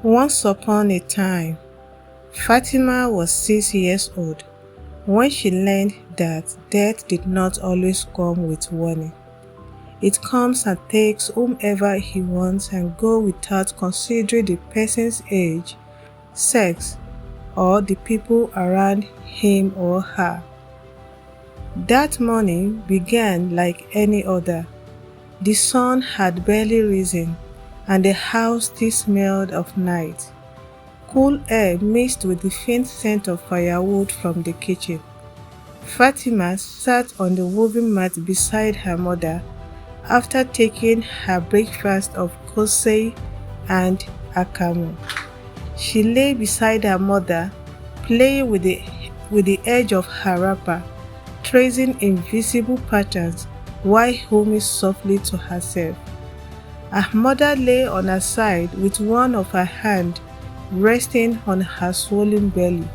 Once upon a time, Fatima was 6 years old when she learned that death did not always come with warning. It comes and takes whomever he wants and goes without considering the person's age, sex, or the people around him or her. That morning began like any other. The sun had barely risen, and the house still smelled of night. Cool air mixed with the faint scent of firewood from the kitchen. Fatima sat on the woven mat beside her mother after taking her breakfast of kosei and akamu. She lay beside her mother, playing with the edge of her wrapper, tracing invisible patterns while humming softly to herself. Her mother lay on her side with one of her hands resting on her swollen belly,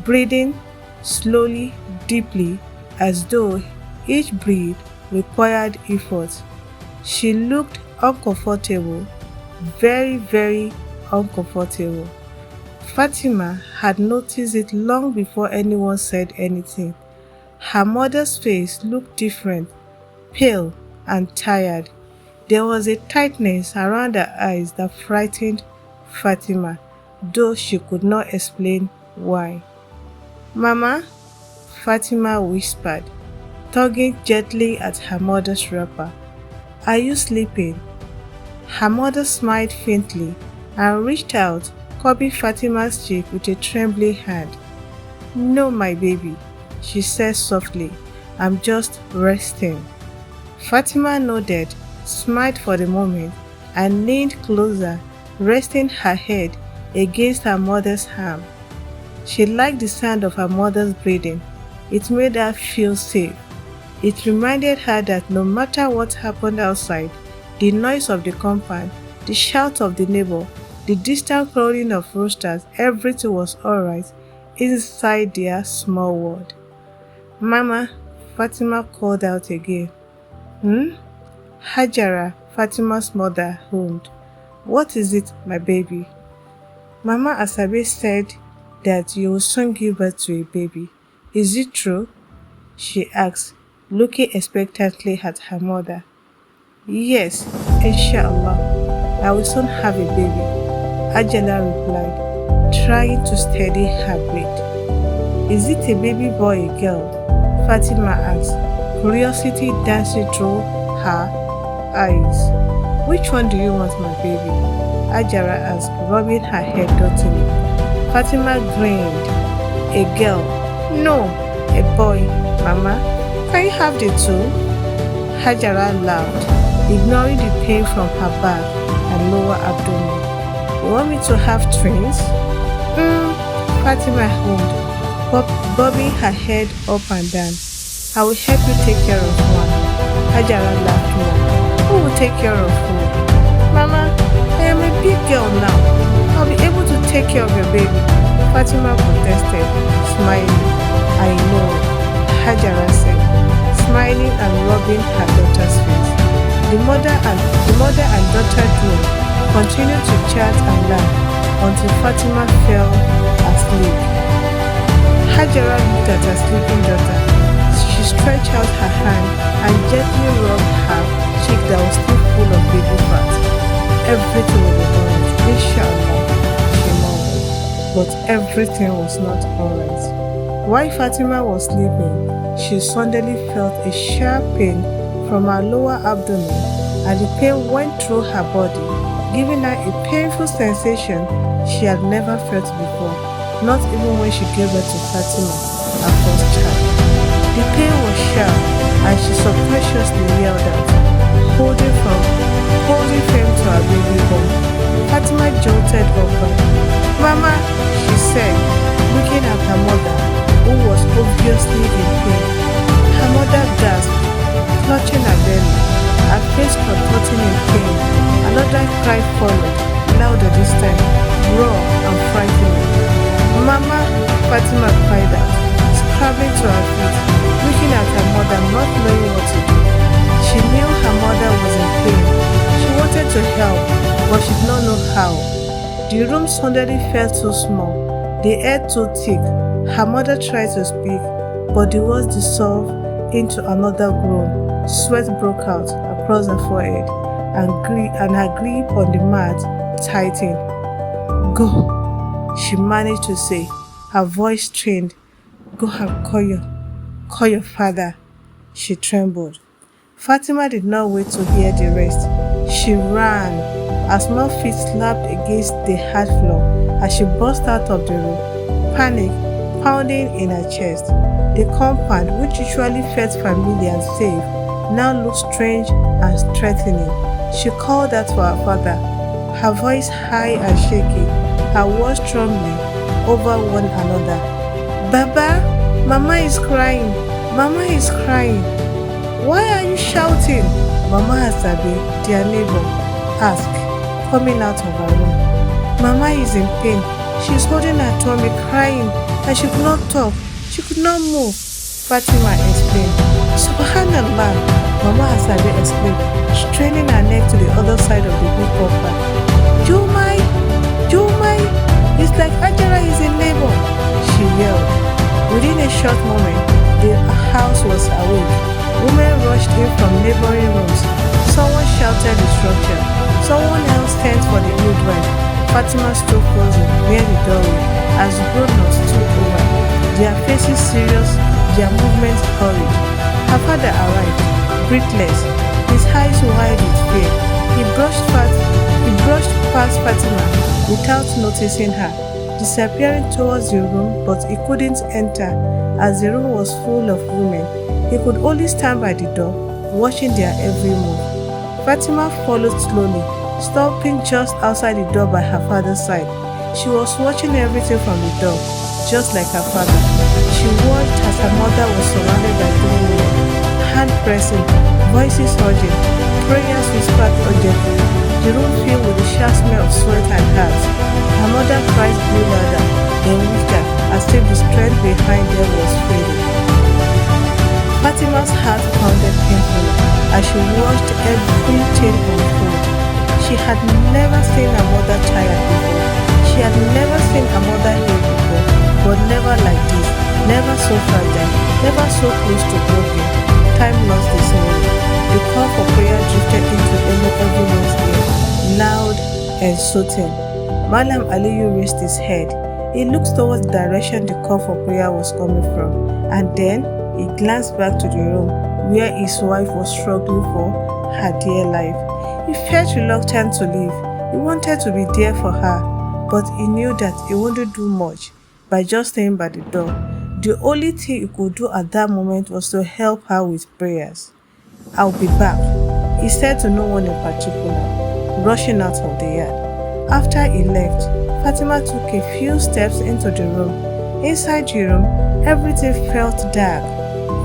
breathing slowly, deeply, as though each breath required effort. She looked uncomfortable, very, very uncomfortable. Fatima had noticed it long before anyone said anything. Her mother's face looked different, pale and tired. There was a tightness around her eyes that frightened Fatima, though she could not explain why. "Mama," Fatima whispered, tugging gently at her mother's wrapper. "Are you sleeping?" Her mother smiled faintly and reached out, cupping Fatima's cheek with a trembling hand. "No, my baby," she said softly. "I'm just resting." Fatima nodded, smiled for the moment, and leaned closer, resting her head against her mother's arm. She liked the sound of her mother's breathing. It made her feel safe. It reminded her that no matter what happened outside, the noise of the compound, the shout of the neighbor, the distant crowing of roosters, everything was alright inside their small world. "Mama," Fatima called out again. "Hmm?" Hajara, Fatima's mother, hummed. "What is it, my baby?" "Mama Asabe said that you will soon give birth to a baby. Is it true?" she asked, looking expectantly at her mother. "Yes, inshallah, I will soon have a baby," Ajala replied, trying to steady her breath. "Is it a baby boy or girl?" Fatima asked, curiosity dancing through her eyes. "Which one do you want, my baby?" Ajara asked, rubbing her head thoughtfully. Fatima grinned. "A girl." "No, a boy, Mama. Can you have the two?" Hajara laughed, ignoring the pain from her back and lower abdomen. "You want me to have twins?" Fatima hummed, bobbing her head up and down. "I will help you take care of one." Hajara laughed more. "Who will take care of who?" "Mama, I am a big girl now. I'll be able to take care of your baby," Fatima protested, smiling. "I know," Hajara said, smiling and rubbing her daughter's face. The mother and daughter duo continued to chat and laugh until Fatima fell asleep. Hajara looked at her sleeping daughter. She stretched out her hand and gently rubbed her cheek that was still full of baby fat. "Everything will be alright, inshallah," she murmured. But everything was not alright. While Fatima was sleeping, she suddenly felt a sharp pain from her lower abdomen, and the pain went through her body, giving her a painful sensation she had never felt before, not even when she gave birth to Fatima, her first child. The pain was sharp, and she subconsciously yelled out, holding firm to her baby bump. Fatima jolted upright. "Mama," she said, looking at her mother, who was obviously in pain. Her mother gasped, clutching her belly, her face contorting in pain. Another cry followed, louder this time, raw and frightening. "Mama," Fatima cried out, scrambling to her feet, looking at her mother, not knowing what to do. She knew her mother was in pain. She wanted to help, but she did not know how. The room suddenly felt too small, the air too thick. Her mother tried to speak, but the words dissolved into another groan. Sweat broke out across her forehead, and her grip on the mat tightened. "Go," she managed to say, her voice strained. "Go and call your father." She trembled. Fatimah did not wait to hear the rest. She ran. Her small feet slapped against the hard floor as she burst out of the room, panic pounding in her chest. The compound, which usually felt familiar and safe, now looked strange and threatening. She called out for her father, her voice high and shaky, her words trembling over one another. "Baba, Mama is crying. Mama is crying." "Why are you shouting?" Mama Asabe, their neighbor, asked, coming out of her room. "Mama is in pain. She's holding her tummy, crying, and she could not talk. She could not move," Fatimah explained. "Subhanallah," Mama Asabe exclaimed, straining her neck to the other side of the big compound. "Jumai! Jumai! It's like Ajara is in labor," she yelled. Within a short moment, the house was awake. Women rushed in from neighboring rooms. Someone shouted instruction. Someone else thanked for the midwife. Fatimah stood frozen near the doorway as grown-ups took over, their faces serious, their movements hurried. Her father arrived, breathless, his eyes wide with fear. He brushed past Fatimah without noticing her, disappearing towards the room, but he couldn't enter as the room was full of women. He could only stand by the door, watching their every move. Fatimah followed slowly, stopping just outside the door by her father's side. She was watching everything from the door, just like her father. She watched as her mother was surrounded by three women, hand pressing, voices urging, prayers whispered urgently. The room filled with the sharp smell of sweat and herbs. Her mother cries grew louder, then weaker, as if the strength behind them was fading. Fatimah's heart pounded painfully as she watched everything unfold. She had never seen her mother tired before. She had never seen her mother heal before, but never like this, never so fragile, never so close to broken. Time lost its meaning. The call for prayer drifted into everyone's ear, loud and soothing. Malam Aliyu raised his head. He looked towards the direction the call for prayer was coming from, and then he glanced back to the room where his wife was struggling for her dear life. He felt reluctant to leave. He wanted to be there for her, but he knew that he wouldn't do much by just staying by the door. The only thing he could do at that moment was to help her with prayers. "I'll be back," he said to no one in particular, rushing out of the yard. After he left, Fatimah took a few steps into the room. Inside the room, everything felt dark.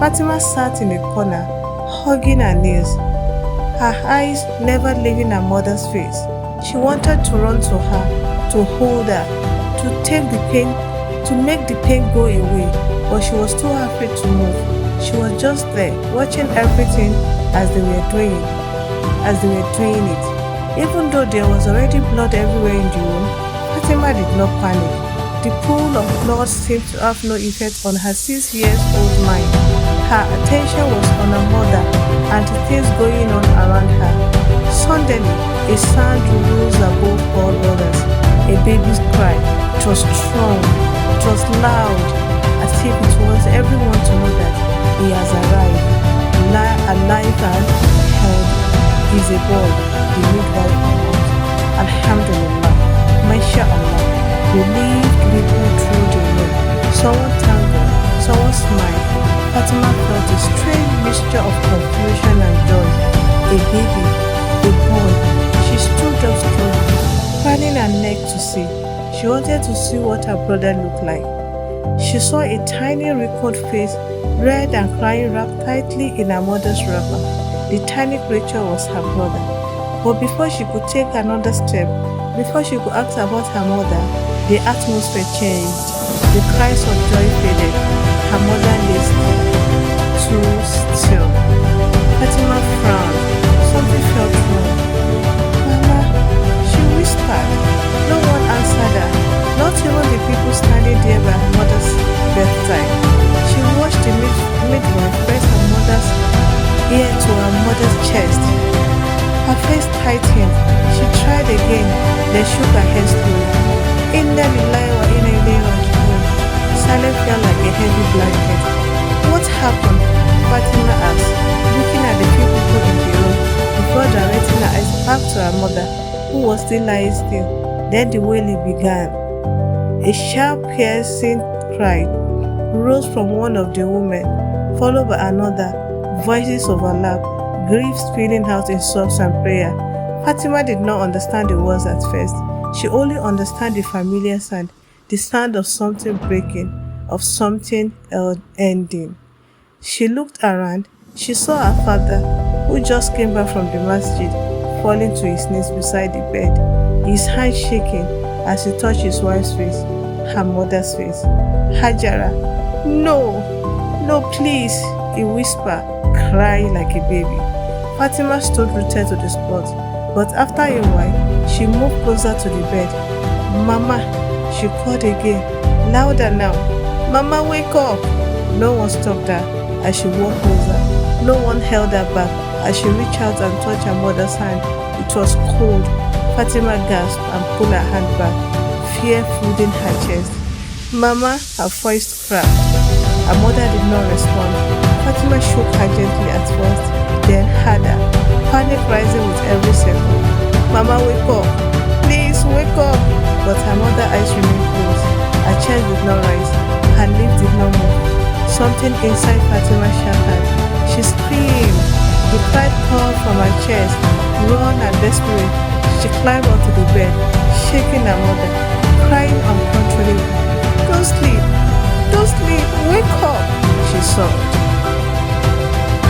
Fatimah sat in a corner, hugging her knees, her eyes never leaving her mother's face. She wanted to run to her, to hold her, to make the pain go away, but she was too afraid to move. She was just there, watching everything as they were doing it. Even though there was already blood everywhere in the room, Fatimah did not panic. The pool of blood seemed to have no effect on her 6-year-old mind. Her attention was on her mother and the things going on around her. Suddenly, a sound rose above all others. A baby's cry. It was strong. It was loud, as if it wants everyone to know that he has arrived, alive and healthy. He's a boy, the midwife announced. Alhamdulillah, MashaAllah. We lived, we pulled through the room. Someone thanked God, someone smiled. Fatimah felt a strange mixture of confusion and joy. A baby, a boy. She stood up strongly, craning her neck to see. She wanted to see what her brother looked like. She saw a tiny wrinkled face, red and crying, wrapped tightly in her mother's wrapper. The tiny creature was her brother. But before she could take another step, before she could ask about her mother, the atmosphere changed. The cries of joy faded. Her mother lay still, too still. Fatimah frowned. Something felt wrong. "Mama," she whispered. No one answered. face tightened. She tried again, then shook her head slowly. Inna lillahi wa inna ilayhi raji'un. Silence felt like a heavy blanket. What happened? Fatima asked, looking at the few people in the room before directing her eyes back to her mother, who was still lying still. Then the wailing began. A sharp, piercing cry rose from one of the women, followed by another. Voices overlapped, grief spilling out in sobs and prayer. Fatima did not understand the words at first. She only understood the familiar sound, the sound of something breaking, of something ending. She looked around. She saw her father, who just came back from the masjid, falling to his knees beside the bed, his hands shaking as he touched his wife's face, her mother's face. Hajara, no, no, please, he whispered, crying like a baby. Fatima stood rooted to the spot, but after a while, she moved closer to the bed. Mama, she called again, louder now. Mama, wake up! No one stopped her as she walked closer. No one held her back as she reached out and touched her mother's hand. It was cold. Fatima gasped and pulled her hand back, fear flooding her chest. Mama, her voice cracked. Her mother did not respond. Fatima shook her gently at first, then harder, panic rising with every second. Mama, wake up! Please, wake up! But her mother's eyes remained closed. Her chest did not rise. Her lips did not move. Something inside Fatima shattered. She screamed. The cry poured from her chest. Raw and desperate, she climbed onto the bed, shaking her mother, crying uncontrollably. Don't sleep! Don't sleep! Wake up! She sobbed.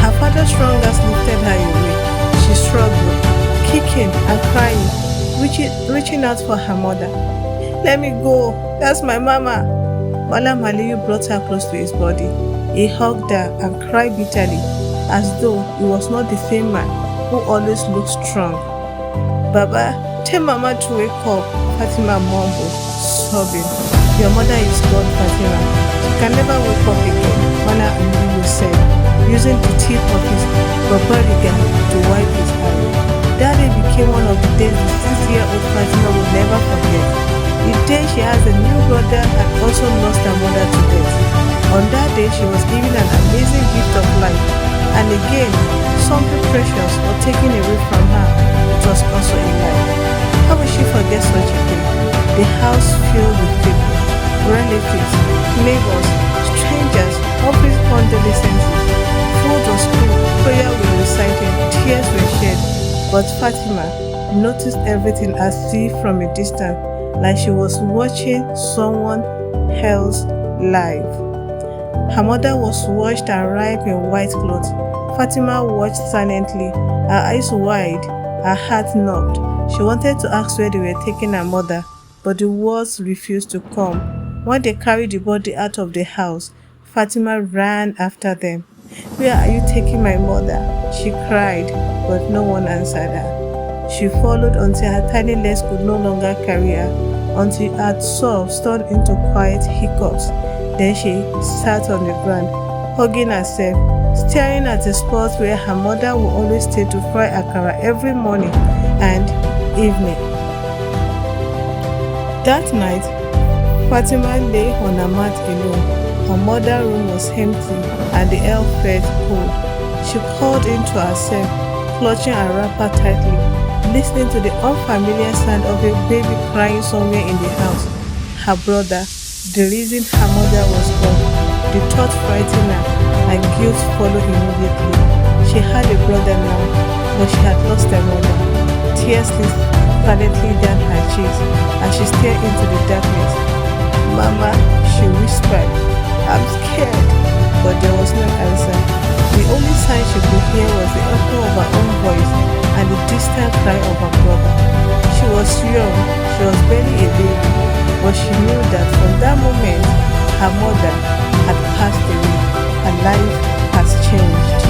Her father's strong arms lifted her away. She struggled, kicking and crying, reaching out for her mother. Let me go! That's my mama! Malam Aliyu brought her close to his body. He hugged her and cried bitterly, as though he was not the same man who always looked strong. Baba, tell Mama to wake up, Fatima mumbled, sobbing. Your mother is gone, Fatima. She can never wake up again, Malam Aliyu said, using the tip of his barbariga to wipe his eye. That day became one of the days the 6-year-old Fatima will never forget. The day she has a new brother and also lost her mother to death. On that day, she was given an amazing gift of life. And again, something precious was taken away from her. It was also a life. How will she forget such a day? The house filled with people, relatives, neighbors, strangers, offering condolences. Food was cooked, prayer was recited, tears were shed. But Fatima noticed everything as if from a distance, like she was watching someone else live. Her mother was washed and wrapped in white clothes. Fatima watched silently, her eyes wide, her heart numbed. She wanted to ask where they were taking her mother, but the words refused to come. When they carried the body out of the house, Fatima ran after them. Where are you taking my mother? She cried, but no one answered her. She followed until her tiny legs could no longer carry her, until her sobs turned into quiet hiccups. Then she sat on the ground, hugging herself, staring at the spot where her mother would always stay to fry akara every morning and evening. That night, Fatima lay on her mat alone. Her mother's room was empty and the air felt cold. She called into herself, clutching her wrapper tightly, listening to the unfamiliar sound of a baby crying somewhere in the house. Her brother, the reason her mother was gone. The thought frightened her and guilt followed immediately. She had a brother now, but she had lost her mother. Tears slid silently down her cheeks as she stared into the darkness. Mama, she whispered, I'm scared, but there was no answer. The only sign she could hear was the echo of her own voice and the distant cry of her brother. She was young, she was barely a baby, but she knew that from that moment, her mother had passed away, her life has changed.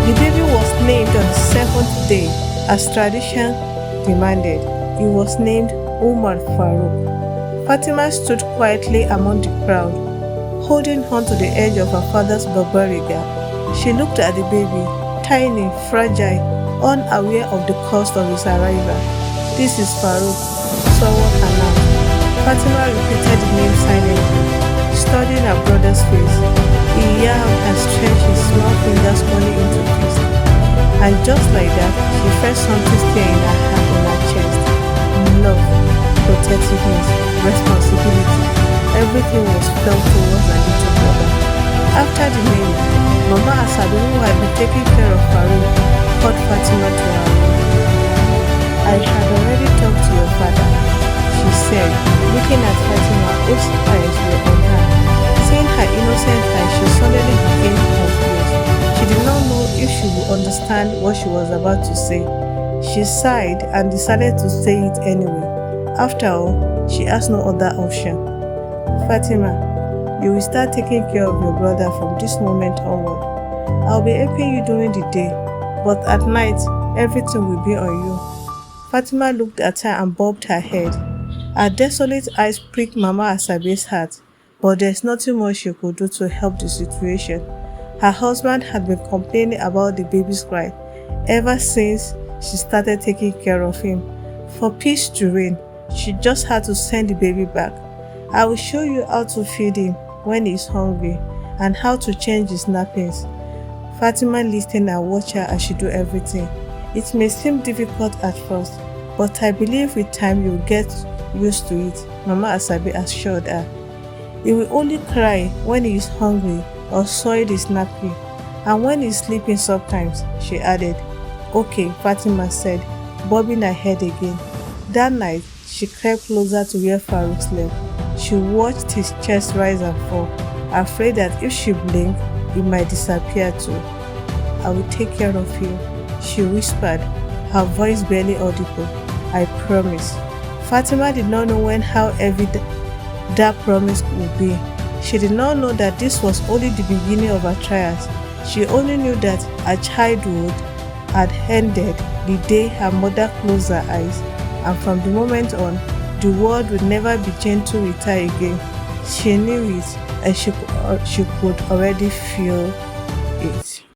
The baby was named on the 7th day, as tradition demanded. He was named Umar Farouk. Fatima stood quietly among the crowd, holding on to the edge of her father's barbariga. She looked at the baby, tiny, fragile, and guilt followed immediately. She had a brother now, but she had lost her mother. Tears slid silently down her cheeks as she stared into the darkness. Mama, she whispered, I'm scared, but there was no answer. The only sign she could hear was the echo of her own voice and the distant cry of her brother. She was young, she was barely a baby, but she knew that from that moment, her mother had passed away, her life has changed. The baby was named on the 7th day, as tradition demanded. He was named Umar Farouk. Fatima stood quietly among the crowd, holding on to the edge of her father's barbariga. She looked at the baby, tiny, fragile, unaware of the cost of his arrival. "This is Farouk," someone announced. Fatima repeated the name silently, studying her brother's face. He yawned and stretched his small fingers only into fist. And just like that, she felt something stir in her heart, in her chest. Love, protectiveness, responsibility. Everything was felt towards her little brother. After the meal, Mama Asabi, who had been taking care of Farouk, called Fatima to her room. "I had already talked to your father," she said, looking at Fatima, whose eyes were on her. Seeing her innocent eyes, she suddenly became confused. She did not know if she would understand what she was about to say. She sighed and decided to say it anyway. After all, she has no other option. "Fatima, you will start taking care of your brother from this moment onward. I'll be helping you during the day, but at night, everything will be on you." Fatima looked at her and bobbed her head. Her desolate eyes pricked Mama Asabe's heart, but there's nothing much she could do to help the situation. Her husband had been complaining about the baby's cry ever since she started taking care of him. For peace to reign, she just had to send the baby back. "I will show you how to feed him when he's hungry and how to change his nappies." Fatima listened and watched her as she do everything. "It may seem difficult at first, but I believe with time you'll get used to it," Mama Asabi assured her. "He will only cry when he is hungry or soiled his nappy, and when he's sleeping sometimes," she added. "Okay," Fatima said, bobbing her head again. That night, she crept closer to where Farouk slept. She watched his chest rise and fall, afraid that if she blinked, he might disappear too. "I will take care of you," she whispered, her voice barely audible. "I promise." Fatima did not know how heavy that promise would be. She did not know that this was only the beginning of her trials. She only knew that her childhood had ended the day her mother closed her eyes, and from the moment on, the world would never be gentle with her again. She knew it, and she could already feel